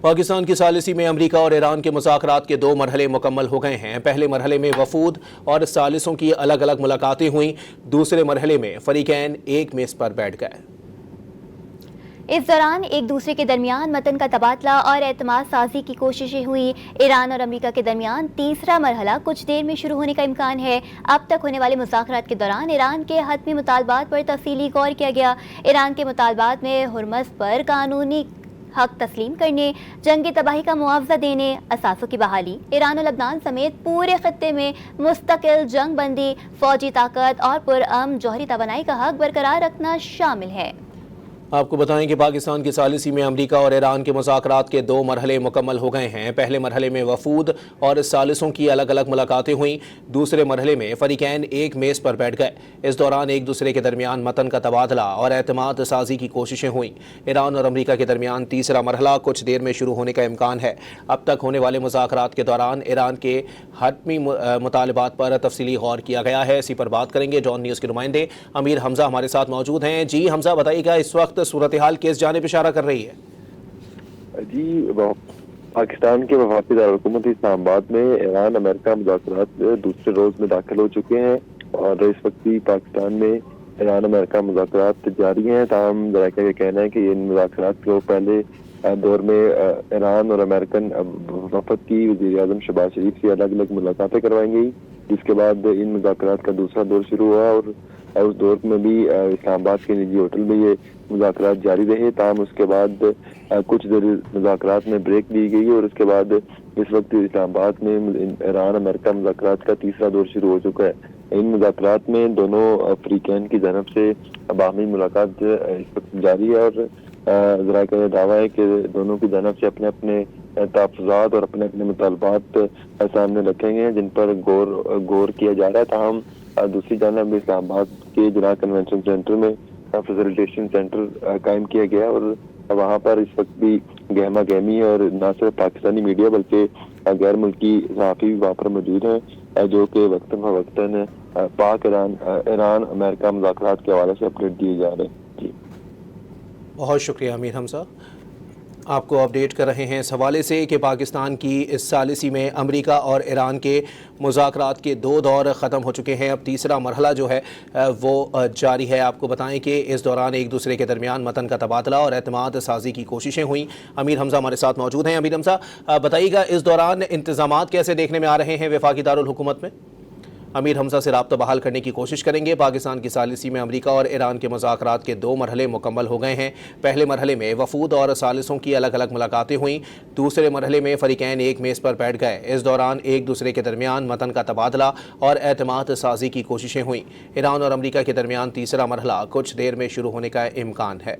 پاکستان کی ثالثی میں امریکہ اور ایران کے مذاکرات کے 2 مرحلے مکمل ہو گئے ہیں۔ پہلے مرحلے میں وفود اور ثالثوں کی الگ الگ ملاقاتیں ہوئیں، دوسرے مرحلے میں فریقین ایک میز پر بیٹھ گئے۔ اس دوران ایک دوسرے کے درمیان متن کا تبادلہ اور اعتماد سازی کی کوششیں ہوئیں۔ ایران اور امریکہ کے درمیان تیسرا مرحلہ کچھ دیر میں شروع ہونے کا امکان ہے۔ اب تک ہونے والے مذاکرات کے دوران ایران کے حتمی مطالبات پر تفصیلی غور کیا گیا۔ ایران کے مطالبات میں ہرمز پر قانونی حق تسلیم کرنے، جنگی تباہی کا معاوضہ دینے، اثاثوں کی بحالی، ایران و لبنان سمیت پورے خطے میں مستقل جنگ بندی، فوجی طاقت اور پرامن جوہری توانائی کا حق برقرار رکھنا شامل ہے۔ آپ کو بتائیں کہ پاکستان کی ثالثی میں امریکہ اور ایران کے مذاکرات کے 2 مرحلے مکمل ہو گئے ہیں۔ پہلے مرحلے میں وفود اور ثالثوں کی الگ الگ ملاقاتیں ہوئیں، دوسرے مرحلے میں فریقین ایک میز پر بیٹھ گئے۔ اس دوران ایک دوسرے کے درمیان متن کا تبادلہ اور اعتماد سازی کی کوششیں ہوئیں۔ ایران اور امریکہ کے درمیان تیسرا مرحلہ کچھ دیر میں شروع ہونے کا امکان ہے۔ اب تک ہونے والے مذاکرات کے دوران ایران کے حتمی مطالبات پر تفصیلی غور کیا گیا ہے۔ اسی پر بات کریں گے۔ جون نیوز کے نمائندے امیر حمزہ ہمارے ساتھ موجود ہیں۔ جی حمزہ، بتائیے گا اس وقت صورتحال کس جانب اشارہ کر رہی ہے؟ جی، پاکستان کے وفاقی دارالحکومت اسلام آباد میں ایران امریکہ مذاکرات دوسرے روز میں داخل ہو چکے ہیں اور اس وقت بھی پاکستان میں ایران امریکہ مذاکرات جاری ہیں۔ تاہم ذرائع کا کہنا ہے کہ ان مذاکرات کو پہلے دور میں ایران اور امریکن وفد کی وزیر اعظم شہباز شریف سے الگ الگ ملاقاتیں کروائی گئی، جس کے بعد ان مذاکرات کا دوسرا دور شروع ہوا اور اس دور میں بھی اسلام آباد کے نجی ہوٹل میں یہ مذاکرات جاری رہے۔ تاہم اس کے بعد کچھ دیر مذاکرات میں بریک دی گئی اور اس کے بعد اس وقت اسلام آباد میں ایران امریکہ مذاکرات کا تیسرا دور شروع ہو چکا ہے۔ ان مذاکرات میں دونوں فریقین کی جانب سے باہمی ملاقات اس وقت جاری ہے اور ذرائع کا یہ دعویٰ ہے کہ دونوں کی جانب سے اپنے اپنے تحفظات اور اپنے اپنے مطالبات سامنے رکھے گئے ہیں جن پر غور کیا جا رہا ہے۔ تاہم دوسری جانب اسلام آباد کے جناح کنونشن سینٹر میں فیسیلیٹیشن سینٹر قائم کیا گیا اور وہاں پر اس وقت بھی گہما گہمی اور نہ صرف پاکستانی میڈیا بلکہ غیر ملکی صحافی بھی وہاں پر موجود ہیں جو کہ وقتاً فوقتاً پاک ایران امریکہ مذاکرات کے حوالے سے اپڈیٹ دیے جا رہے ہیں۔ جی، بہت شکریہ امیر حمزہ، آپ کو اپڈیٹ کر رہے ہیں اس حوالے سے کہ پاکستان کی اس ثالثی میں امریکہ اور ایران کے مذاکرات کے 2 دور ختم ہو چکے ہیں۔ اب تیسرا مرحلہ جو ہے وہ جاری ہے۔ آپ کو بتائیں کہ اس دوران ایک دوسرے کے درمیان متن کا تبادلہ اور اعتماد سازی کی کوششیں ہوئیں۔ امیر حمزہ ہمارے ساتھ موجود ہیں۔ امیر حمزہ، بتائیے گا اس دوران انتظامات کیسے دیکھنے میں آ رہے ہیں وفاقی دارالحکومت میں؟ امیر حمزہ سے رابطہ بحال کرنے کی کوشش کریں گے۔ پاکستان کی ثالثی میں امریکہ اور ایران کے مذاکرات کے 2 مرحلے مکمل ہو گئے ہیں۔ پہلے مرحلے میں وفود اور ثالثوں کی الگ الگ ملاقاتیں ہوئیں، دوسرے مرحلے میں فریقین ایک میز پر بیٹھ گئے۔ اس دوران ایک دوسرے کے درمیان متن کا تبادلہ اور اعتماد سازی کی کوششیں ہوئیں۔ ایران اور امریکہ کے درمیان تیسرا مرحلہ کچھ دیر میں شروع ہونے کا امکان ہے۔